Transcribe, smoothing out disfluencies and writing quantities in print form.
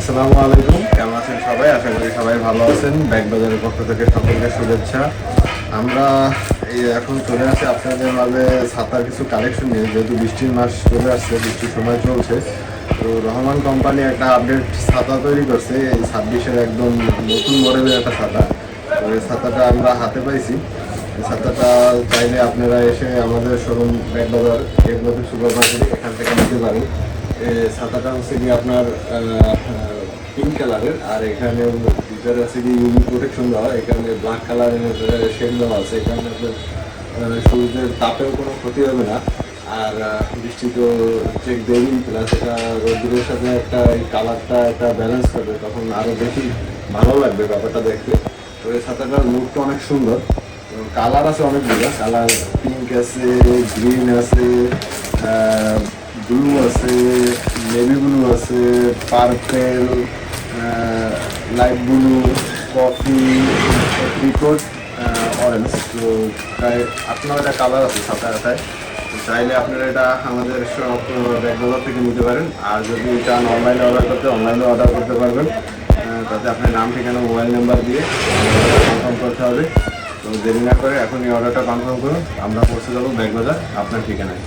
আসসালামু আলাইকুম, কেমন আছেন সবাই? আশা করি সবাই ভালো আছেন। ব্যাগবাজারের পক্ষ থেকে সকলকে শুভেচ্ছা। আমরা এখন চলে আসি আপনাদের মাঝে ছাতার কিছু কালেকশন নিয়ে। যেহেতু বৃষ্টির মাস চলে আসছে, বৃষ্টির সময় চলছে, তো রহমান কোম্পানি একটা আপডেট ছাতা তৈরি করছে। এই 26-এর একদম নতুন মডেলের একটা ছাতা। তো এই ছাতাটা আমরা হাতে পাইছি। এই ছাতাটা চাইলে আপনারা এসে আমাদের শোরুম ব্যাগবাজার এগুলোতে সুপার মার্কেট এখান থেকে নিতে পারেন। ছাতাটা হচ্ছে কি আপনার পিঙ্ক কালারের, আর এখানে ভিতরে আছে কি ইউভি প্রোটেকশন দেওয়া। এখানে ব্ল্যাক কালারের শেড দেওয়া আছে। এখানে আপনার সূর্যের তাপেও কোনো ক্ষতি হবে না। আর বৃষ্টিতে চেক দেবেন, প্লাস এটা রোদ্দুরের সাথে একটা এই কালারটা একটা ব্যালেন্স করবে, তখন আরও বেশি ভালো লাগবে ব্যাপারটা দেখতে। তো এই ছাতাটার লুকটা অনেক সুন্দর। কালার আছে অনেকগুলো কালার, পিঙ্ক আছে, গ্রিন আছে, ব্লু আছে, নেভি ব্লু আছে, purple, light blue, coffee, apricot, orange. তো প্রায় 8-9টা কালার আছে ছাতাটায়। চাইলে আপনারা এটা আমাদের সব ব্যাগবাজার থেকে নিতে পারেন। আর যদি এটা অনলাইনে অর্ডার করতে, অনলাইনে অর্ডার করতে পারবেন। তাতে আপনার নাম, ঠিকানা, মোবাইল নাম্বার দিয়ে কনফার্ম করতে হবে। তো দেরি না করে এখন এই অর্ডারটা কনফার্ম করুন, আমরা পৌঁছে যাবো ব্যাগবাজার আপনার ঠিকানায়।